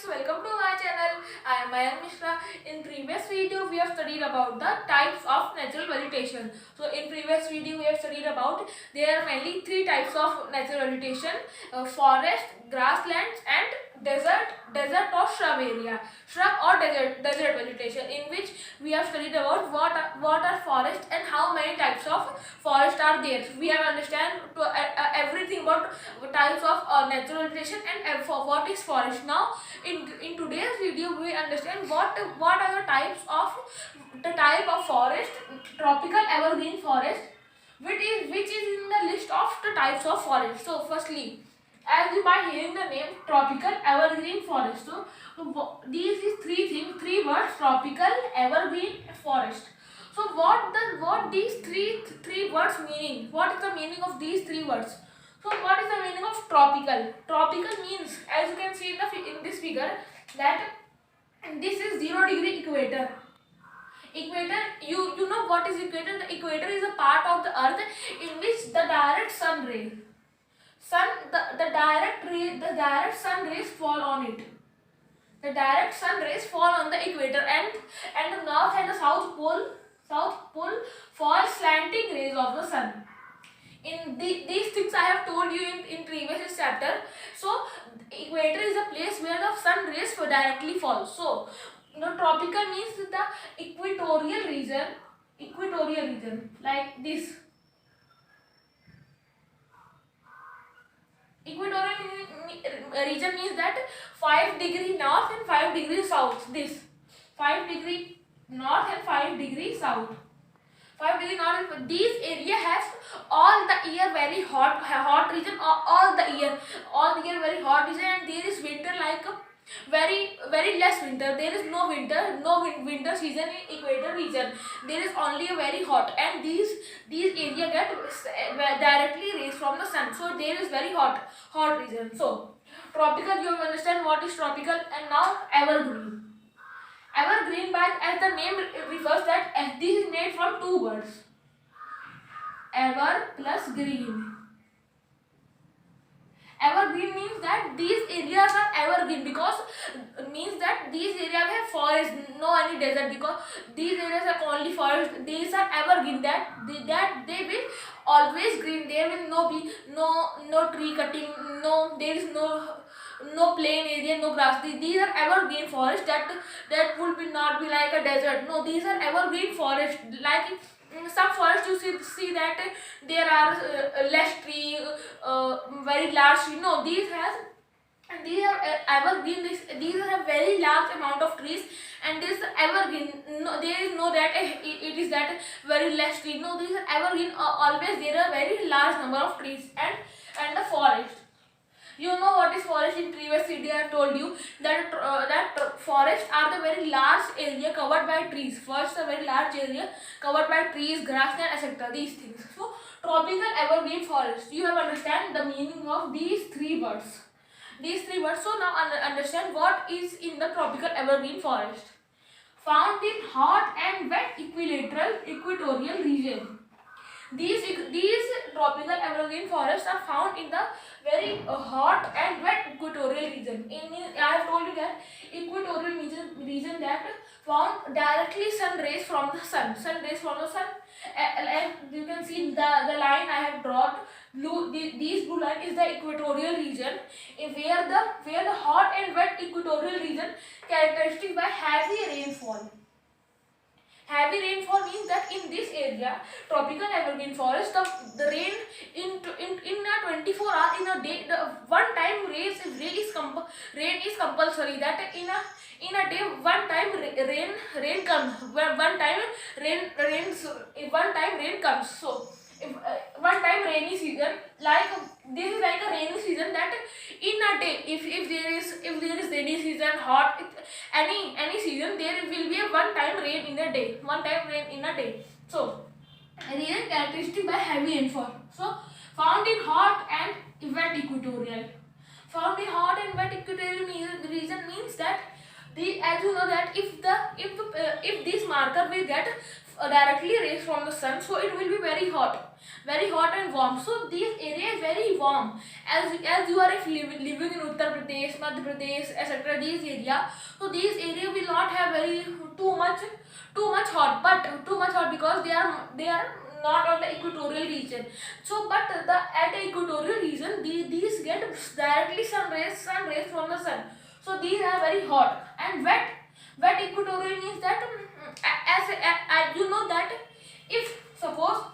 Welcome to my channel. I am Mayank Mishra. In previous video we have studied about the types of natural vegetation. So in previous video we have studied about there are mainly three types of natural vegetation: forest, grasslands and desert or shrub area. Shrub or desert vegetation, in which we have studied about what are forests and how many types of forest are there. We have understand everything about types of natural vegetation and for what is forest. Now in today's video we understand what are the type of forest: tropical evergreen forest, which is in the list of the types of forest. So firstly, as you by hearing the name tropical evergreen forest, so these is three words: tropical, evergreen, forest. So what these three words meaning? What is the meaning of these three words? So what is the meaning of tropical? Tropical means, as you can see in this figure, that this is 0 degree equator. Equator, you know what is equator? The equator is a part of the earth in which the direct sun rays, the direct sun rays fall on it. The direct sun rays fall on the equator, and the north and the south pole fall slanting rays of the sun. These things I have told you in previous chapter. So equator is a place where the sun rays directly fall. So tropical means the equatorial region like this. Equatorial region means that 5 degree north and 5 degree south. This 5 degree north and 5 degree south. 5 degree north. These area has all the year very hot region. All the year very hot region, and there is winter like a very less winter. There is no winter season in equator region. There is only a very hot, and these area get directly rays from the sun. So there is very hot region. So tropical, you understand what is tropical. And now evergreen. Evergreen, by as the name refers, that this is made from two words: ever plus green. Evergreen means that these areas are evergreen because means that these areas have forest, no any desert, because these areas are only forest. These are evergreen, that they will always green. There will be no tree cutting, there is no plain area, no grass. These are evergreen forest, that would not be like a desert. No, these are evergreen forest. Like in some forest you see that there are less tree, very large tree. No, these are evergreen. These are a very large amount of trees, and this evergreen. No, there is no that it is that very less tree. No, these are evergreen. Always there are very large number of trees and the forest. You know what is forest. In previous video I have told you that forests are the very large area covered by trees. Forests are very large area covered by trees, grassland, etc. These things. So tropical evergreen forest. You have understand the meaning of these three words. So now understand what is in the tropical evergreen forest. Found in hot and wet equatorial region. These tropical evergreen forests are found in the very hot and wet equatorial region. I have told you that equatorial region that found directly sun rays from the sun. And you can see the line I have drawn. These blue line is the equatorial region, where the hot and wet equatorial region characteristic by heavy rainfall. Heavy rainfall means that in this area, tropical evergreen forest, the rain in a 24 hours in a day, the one time rain is compulsory. That in a day one time rain comes. One time rain comes. So if one time rainy season, like this is like a rainy season, that in a day, if there is rainy season, hot, any season, there will be a one time rain in a day. So rain characteristic by heavy rainfall. So found in hot and wet equatorial. Found in hot and wet equatorial region means that as you know that if this marker will get directly rays from the sun, so it will be very hot. hot and warm. So this area is very warm. As you are if living in Uttar Pradesh, Madhya Pradesh, etc. These area, so these area will not have very too much hot, but too much hot because they are not on the equatorial region. So but the at the equatorial region, these get directly sun rays from the sun. So these are very hot and wet equatorial means that as you know that if suppose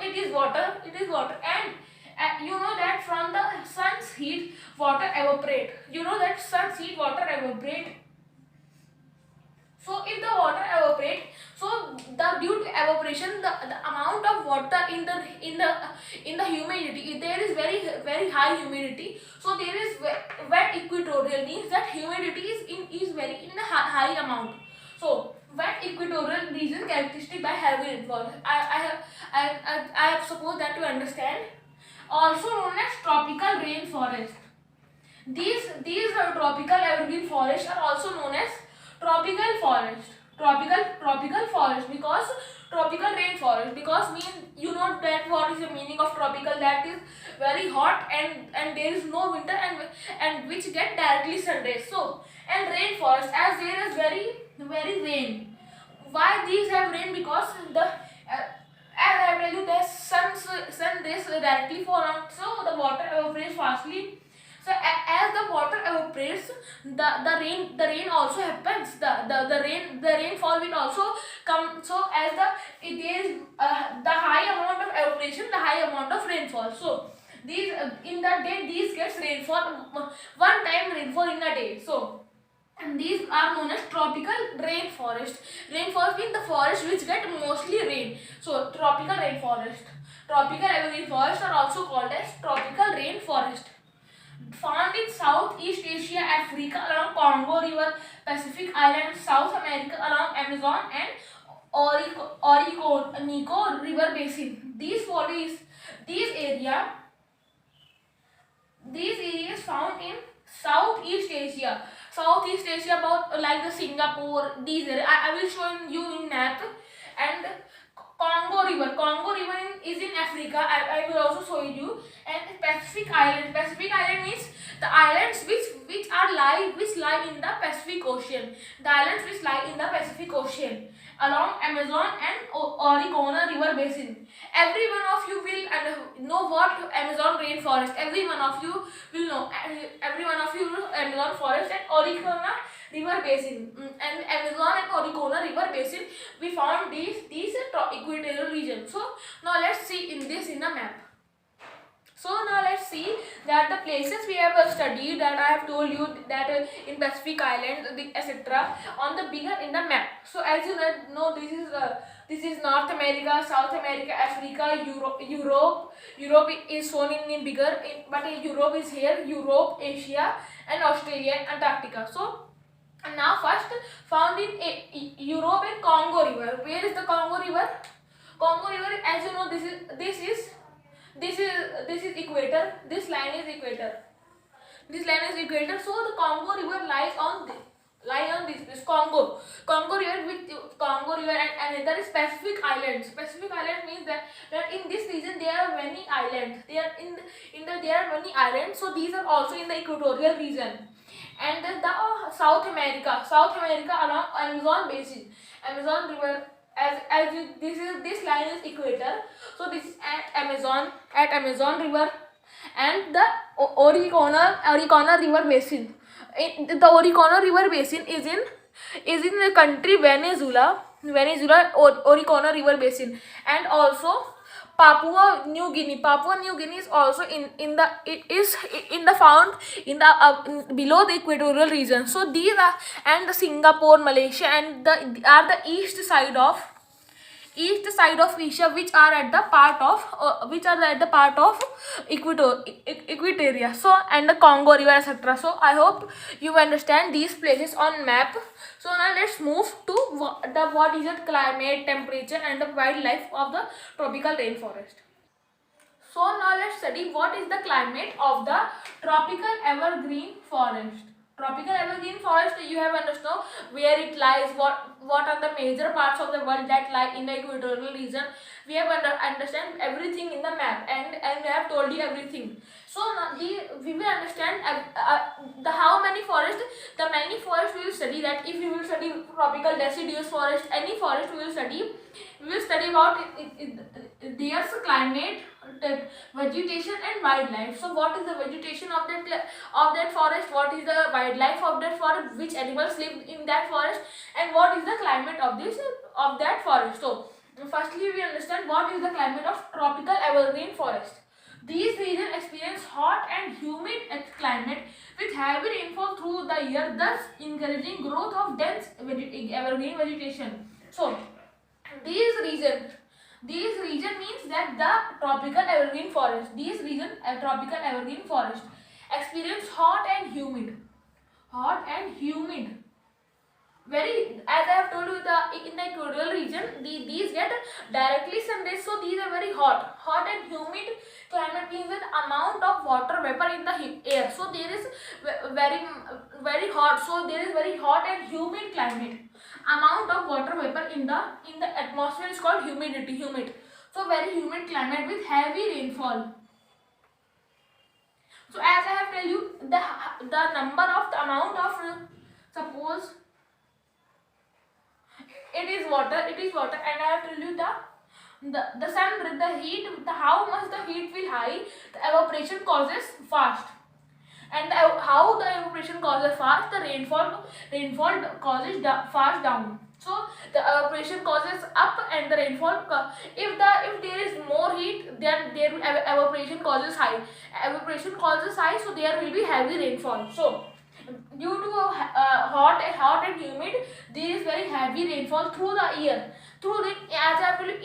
it is water and you know that from the sun's heat water evaporate. You know that sun's heat water evaporate. So if the water evaporate, so the due to evaporation, the amount of water in the humidity, there is very high humidity. So there is wet equatorial means that humidity is very in a high amount. So wet equatorial region characteristic by heavy rainfall. I have supposed that you understand. Also known as tropical rainforest. These tropical evergreen forests are also known as tropical forest. Tropical forest because tropical rainforest because mean you know that what is the meaning of tropical, that is very hot and there is no winter and which get directly sun rays. So and rainforest as there is very rain. Why these have rain? Because the as I tell you the sun rays directly fall on, so the water evaporates fastly. So as the water evaporates, the rain also happens. The rainfall will also come. So as it is the high amount of evaporation, the high amount of rainfall. So these in the day these gets rainfall one time rainfall in a day. So and these are known as tropical rainforest. Rainforest means the forest which get mostly rain. So tropical rainforest. Tropical evergreen forests are also called as tropical rainforest. Found in Southeast Asia, Africa along Congo River, Pacific Islands, South America along Amazon and Orinoco River Basin. These area, these areas found in Southeast Asia. Southeast Asia about like the Singapore. These areas I will show you in map. And Congo River is in Africa. I will also show you. And Pacific Island. Pacific Island means the islands which lie in the Pacific Ocean. The islands which lie in the Pacific Ocean along Amazon and Orinoco River Basin. Every one of you will know what Amazon rainforest. Every one of you will know. Every one of you know Amazon forest and Orinoco River Basin. And Amazon and Orinoco River Basin, we found these equatorial region. So now let's see in the map. So now let's see that the places we have studied, that I have told you that in Pacific Island, etc. on the bigger in the map. So as you know, this is North America, South America, Africa, Europe is shown in bigger, but Europe is here. Europe, Asia, and Australia and Antarctica. So and now first found in Europe and Congo River. Where is the Congo River? Congo River, as you know, this is equator. This line is equator. This line is equator. So the Congo River lies on this Congo River with Congo River and another is Pacific Islands. Pacific Island means that in this region there are many islands. There are many islands. So these are also in the equatorial region. And then the South America along Amazon basin. Amazon River this line is equator. So this is at Amazon River and the Orinoco River Basin. The Orinoco River Basin is in the country Venezuela, Orinoco River Basin, and also Papua New Guinea is also found in the below the equatorial region. So these are and the Singapore, Malaysia, and the east side of Asia, which are at the part of Equatoria. So and the Congo River, etc. So I hope you understand these places on map. So now let's move to what is the climate, temperature, and the wildlife of the tropical rainforest. So now let's study what is the climate of the tropical evergreen forest. Tropical evergreen forest, you have understood where it lies, what are the major parts of the world that lie in the equatorial region. We have understand everything in the map, and we have told you everything. So now we will understand the how many forests, the many forests we will study. That if we will study tropical deciduous forest, any forest we will study, about their climate, the vegetation and wildlife. So what is the vegetation of that forest, what is the wildlife of that forest, which animals live in that forest, and what is the climate of that forest. So firstly we understand what is the climate of tropical evergreen forest. These regions experience hot and humid climate with heavy rainfall through the year, thus encouraging growth of dense evergreen vegetation. So these region means that the tropical evergreen forest, these region tropical evergreen forest experience hot and humid, very, as I have told you, in the equatorial region, these get directly sun rays, so these are very hot and humid climate means that amount of water vapor in the air. So there is very hot. So there is very hot and humid climate. Amount of water vapor in the atmosphere is called humid. So very humid climate with heavy rainfall. So as I have tell you, the amount of suppose it is water, and I have told you the sun, the heat, how much the heat will high, the evaporation causes fast, and how the evaporation causes fast, the rainfall causes fast down. So the evaporation causes up, and the rainfall if there is more heat, then there evaporation causes high. Evaporation causes high, so there will be heavy rainfall. So due to hot and humid, there is very heavy rainfall through the year. As I told you,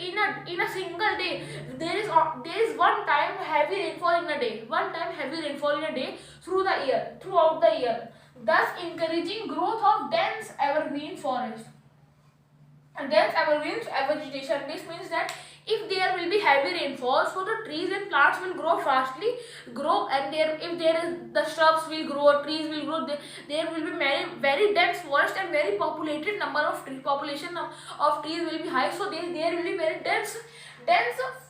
in a single day, there is one time heavy rainfall in a day. One time heavy rainfall in a day throughout the year, thus encouraging growth of dense evergreen forest. And dense evergreen vegetation. This means that if there will be heavy rainfall, so the trees and plants will grow, and if there is, the shrubs will grow, trees will grow. There will be very dense forest, and very populated number of population of trees will be high. So there will be very dense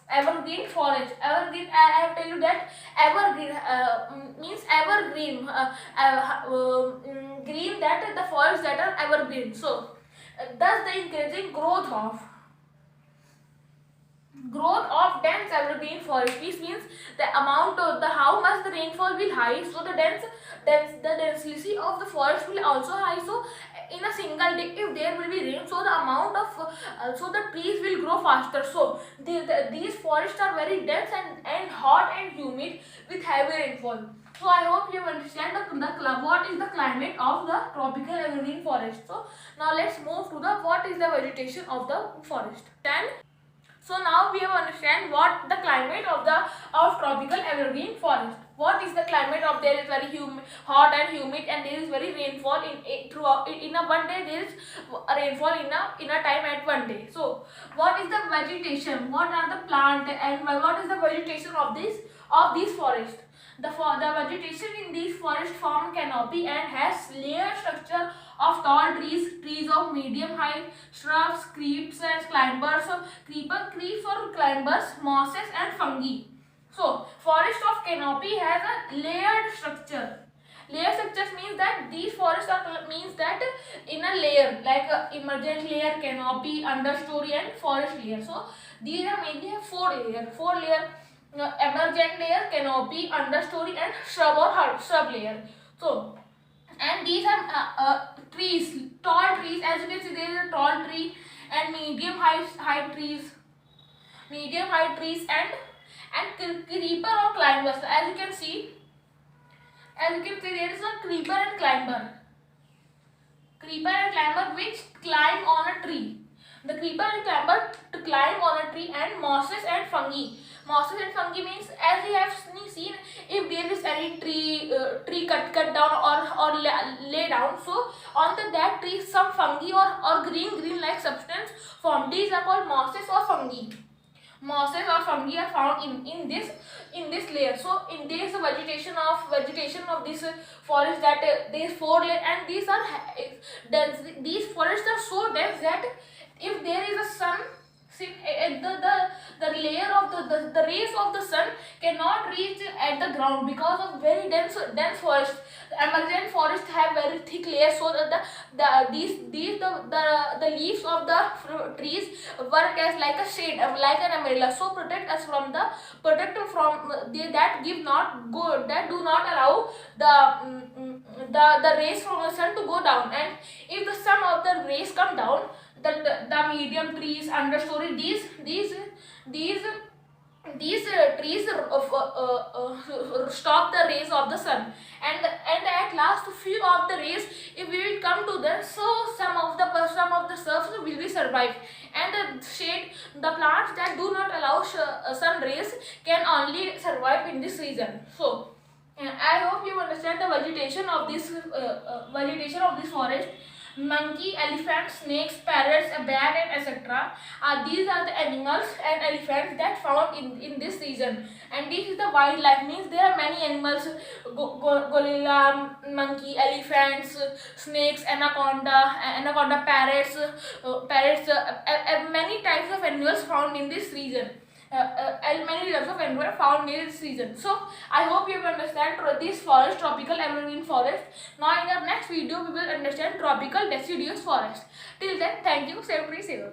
evergreen forest. Evergreen, I have tell you that evergreen means evergreen, green, that the forests that are evergreen. So thus the encouraging growth of dense evergreen forest. This means the amount of how much the rainfall will high, so the density of the forest will also high. So in a single day, if there will be rain, so the amount of so the trees will grow faster. So these forests are very dense and hot and humid with heavy rainfall. So I hope you understand what is the climate of the tropical evergreen forest. So now let's move to what is the vegetation of the forest. So now we have understand what the climate of tropical evergreen forest. What is the climate of there is very hot and humid, and there is very rainfall throughout in a one day. There is a rainfall in a time at one day. So what is the vegetation? What are the plant, and what is the vegetation of these forests? The vegetation in these forests form canopy and has layered structure of tall trees of medium height, shrubs, creeps and climbers, creeps or climbers, mosses and fungi. So forest of canopy has a layered structure. Layered structures means that these forests means that in a layer, like emergent layer, canopy, understory and forest layer. So these are mainly have four layer. Emergent layer, canopy, understory and shrub layer. So, and these are trees, tall trees. As you can see, there is a tall tree and medium height trees, and creeper or climbers. As you can see, there is a creeper and climber which climb on a tree. The creeper and climber to climb on a tree, and mosses and fungi. Mosses and fungi means, as you have seen, if there is any tree cut down or lay down, so on that tree some fungi or green like substance form. These are called mosses or fungi. mosses or fungi are found in this layer. So in this vegetation of this forest, that these four layer, and these are dense. These forests are so dense that if there is a sun, see, the layer of the rays of the sun cannot reach at the ground because of very dense forest. The Amazon forest have very thick layers, so that the leaves of the trees work as like a shade, like an umbrella, so protect us from that give not go, that do not allow the rays from the sun to go down. And if the some of the rays come down, the medium trees, understory, these trees stop the rays of the sun, and at last few of the rays, if we will come to them, so some of the surface will be survived, and the shade, the plants that do not allow sun rays can only survive in this region. So I hope you understand the vegetation of this forest. Monkey, elephant, snakes, parrots, bat, and etc. These are the animals and elephants that found in this region. And this is the wildlife, means there are many animals: gorilla, monkey, elephants, snakes, anaconda, many types of animals found in this region. Many types of animals found in this region. So I hope you understand this forest, tropical evergreen forest. Now in our next video we will understand tropical deciduous forest. Till then, thank you. Stay safe.